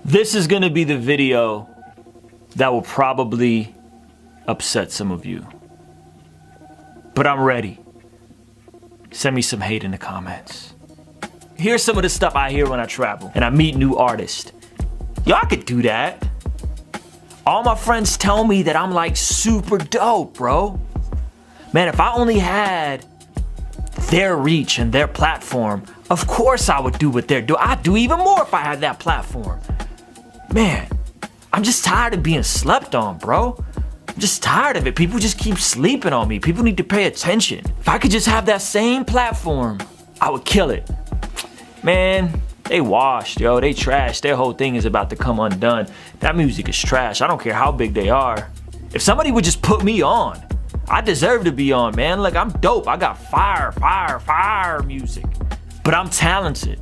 This is gonna be the video that will probably upset some of you. But I'm ready. Send me some hate in the comments. Here's some of the stuff I hear when I travel and I meet new artists. Y'all could do that. All my friends tell me that I'm like super dope, bro. Man, if I only had their reach and their platform, of course I would do what they're doing. I'd do even more if I had that platform. Man, I'm just tired of being slept on, bro. I'm just tired of it. People just keep sleeping on me. People need to pay attention. If I could just have that same platform, I would kill it. Man, they washed, yo. They trashed. Their whole thing is about to come undone. That music is trash. I don't care how big they are. If somebody would just put me on, I deserve to be on, man. Like, I'm dope. I got fire music. But I'm talented.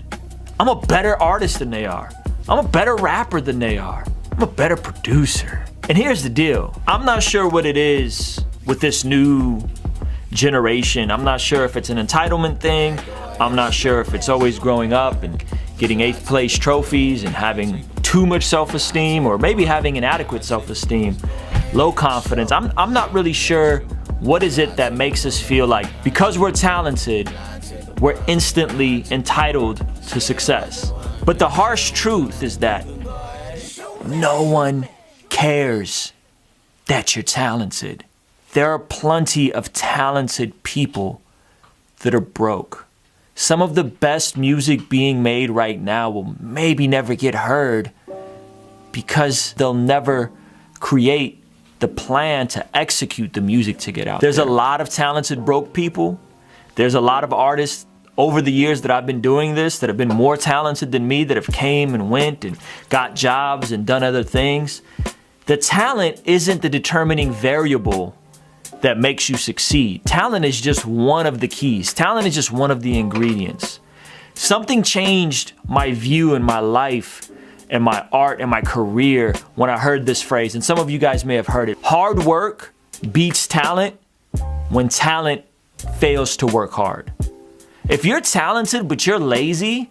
I'm a better artist than they are. I'm a better rapper than they are. I'm a better producer. And here's the deal. I'm not sure what it is with this new generation. I'm not sure if it's an entitlement thing. I'm not sure if it's always growing up and getting 8th place trophies and having too much self-esteem, or maybe having inadequate self-esteem, low confidence. I'm not really sure what is it that makes us feel like because we're talented, we're instantly entitled to success. But the harsh truth is that no one cares that you're talented. There are plenty of talented people that are broke. Some of the best music being made right now will maybe never get heard because they'll never create the plan to execute the music to get out. There's a lot of talented broke people. There's a lot of artists over the years that I've been doing this that have been more talented than me, that have came and went and got jobs and done other things. The talent isn't the determining variable that makes you succeed. Talent is just one of the keys. Talent is just one of the ingredients. Something changed my view in my life and my art and my career when I heard this phrase, and some of you guys may have heard it. Hard work beats talent when talent fails to work hard. If you're talented but you're lazy,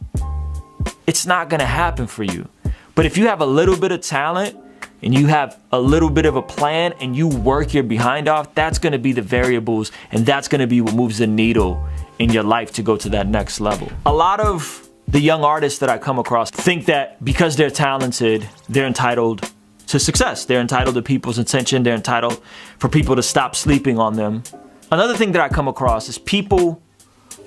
it's not gonna happen for you. But if you have a little bit of talent and you have a little bit of a plan and you work your behind off, that's gonna be the variables, and that's gonna be what moves the needle in your life to go to that next level. A lot of the young artists that I come across think that because they're talented, they're entitled to success. They're entitled to people's attention. They're entitled for people to stop sleeping on them. Another thing that I come across is people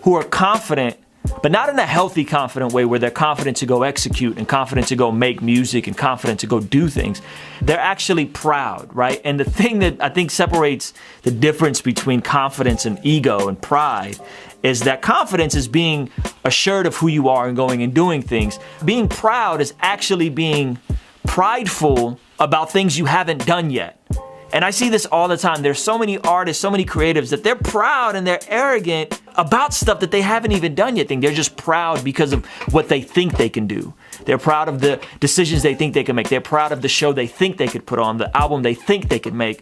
who are confident, but not in a healthy, confident way where they're confident to go execute and confident to go make music and confident to go do things. They're actually proud, right? And the thing that I think separates the difference between confidence and ego and pride is that confidence is being assured of who you are and going and doing things. Being proud is actually being prideful about things you haven't done yet. And I see this all the time. There's so many artists, so many creatives that they're proud and they're arrogant about stuff that they haven't even done yet. They're just proud because of what they think they can do. They're proud of the decisions they think they can make. They're proud of the show they think they could put on, the album they think they could make,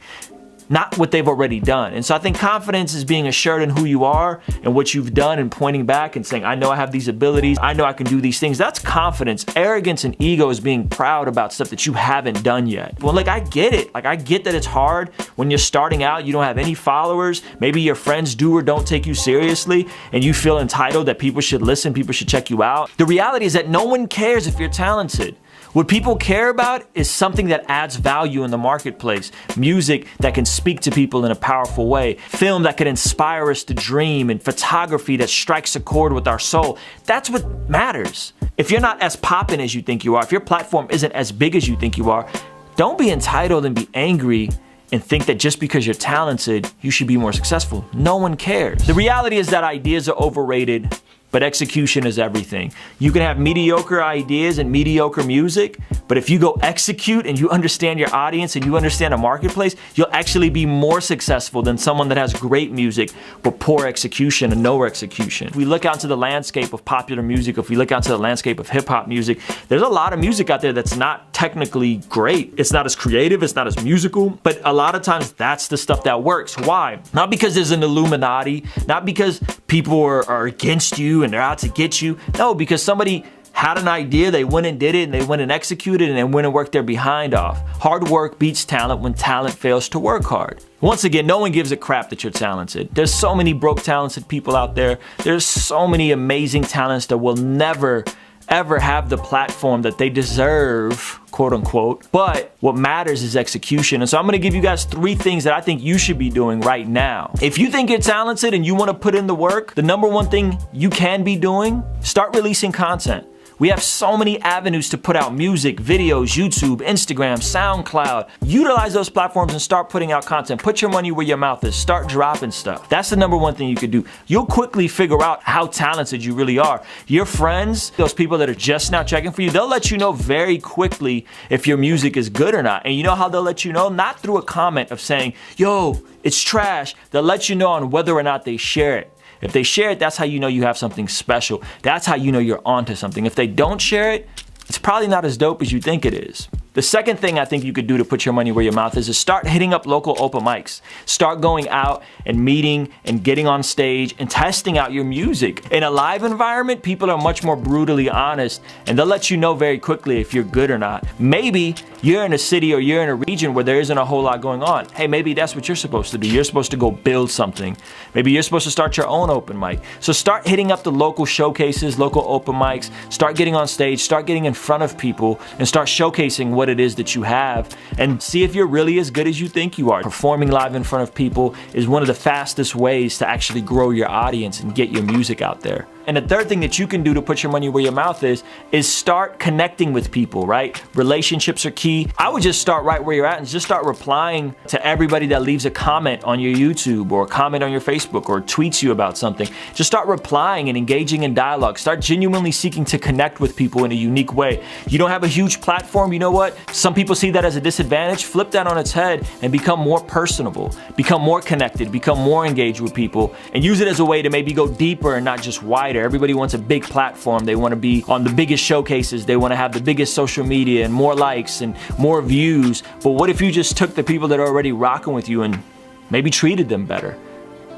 not what they've already done. And so I think confidence is being assured in who you are and what you've done and pointing back and saying, I know I have these abilities. I know I can do these things. That's confidence. Arrogance and ego is being proud about stuff that you haven't done yet. Well, like, I get it. Like, I get that it's hard when you're starting out, you don't have any followers. Maybe your friends do or don't take you seriously and you feel entitled that people should listen, people should check you out. The reality is that no one cares if you're talented. What people care about is something that adds value in the marketplace. Music that can speak to people in a powerful way. Film that can inspire us to dream, and photography that strikes a chord with our soul. That's what matters. If you're not as poppin' as you think you are, if your platform isn't as big as you think you are, don't be entitled and be angry and think that just because you're talented, you should be more successful. No one cares. The reality is that ideas are overrated, but execution is everything. You can have mediocre ideas and mediocre music, but if you go execute and you understand your audience and you understand a marketplace, you'll actually be more successful than someone that has great music but poor execution and no execution. If we look out to the landscape of popular music, if we look out to the landscape of hip hop music, there's a lot of music out there that's not technically great. It's not as creative, it's not as musical, but a lot of times that's the stuff that works. Why? Not because there's an Illuminati, not because people are against you and they're out to get you. No, because somebody had an idea, they went and did it, and they went and executed, and they went and worked their behind off. Hard work beats talent when talent fails to work hard. Once again, no one gives a crap that you're talented. There's so many broke talented people out there. There's so many amazing talents that will never ever have the platform that they deserve, quote unquote. But what matters is execution. And so I'm gonna give you guys 3 things that I think you should be doing right now. If you think you're talented and you wanna put in the work, the number 1 thing you can be doing, start releasing content. We have so many avenues to put out music, videos, YouTube, Instagram, SoundCloud. Utilize those platforms and start putting out content. Put your money where your mouth is. Start dropping stuff. That's the number 1 thing you could do. You'll quickly figure out how talented you really are. Your friends, those people that are just now checking for you, they'll let you know very quickly if your music is good or not. And you know how they'll let you know? Not through a comment of saying, yo, it's trash. They'll let you know on whether or not they share it. If they share it, that's how you know you have something special. That's how you know you're onto something. If they don't share it, it's probably not as dope as you think it is. The second thing I think you could do to put your money where your mouth is start hitting up local open mics. Start going out and meeting and getting on stage and testing out your music. In a live environment, people are much more brutally honest, and they'll let you know very quickly if you're good or not. Maybe you're in a city or you're in a region where there isn't a whole lot going on. Hey, maybe that's what you're supposed to do. You're supposed to go build something. Maybe you're supposed to start your own open mic. So start hitting up the local showcases, local open mics. Start getting on stage, start getting in front of people, and start showcasing what it is that you have, and see if you're really as good as you think you are. Performing live in front of people is one of the fastest ways to actually grow your audience and get your music out there. And the third thing that you can do to put your money where your mouth is start connecting with people, right? Relationships are key. I would just start right where you're at and just start replying to everybody that leaves a comment on your YouTube or a comment on your Facebook or tweets you about something. Just start replying and engaging in dialogue. Start genuinely seeking to connect with people in a unique way. You don't have a huge platform, you know what? Some people see that as a disadvantage. Flip that on its head and become more personable, become more connected, become more engaged with people, and use it as a way to maybe go deeper and not just wider. Everybody wants a big platform. They want to be on the biggest showcases. They want to have the biggest social media and more likes and more views. But what if you just took the people that are already rocking with you and maybe treated them better?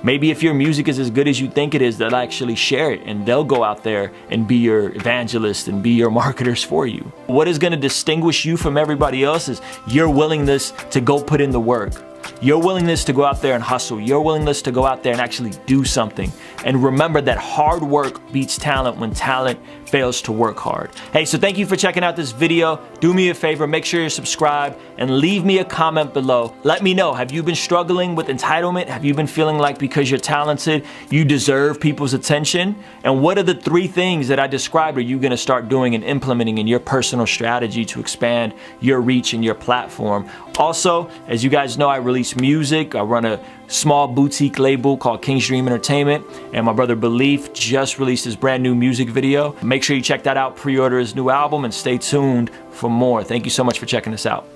Maybe if your music is as good as you think it is, they'll actually share it and they'll go out there and be your evangelist and be your marketers for you. What is going to distinguish you from everybody else is your willingness to go put in the work. Your willingness to go out there and hustle. Your willingness to go out there and actually do something. And remember that hard work beats talent when talent fails to work hard. Hey, so thank you for checking out this video. Do me a favor, make sure you're subscribed and leave me a comment below. Let me know, have you been struggling with entitlement? Have you been feeling like because you're talented, you deserve people's attention? And what are the 3 things that I described are you gonna start doing and implementing in your personal strategy to expand your reach and your platform? Also, as you guys know, I release music. I run a small boutique label called King's Dream Entertainment, and my brother Belief just released his brand new music video. Make sure you check that out, pre-order his new album, and stay tuned for more. Thank you so much for checking this out.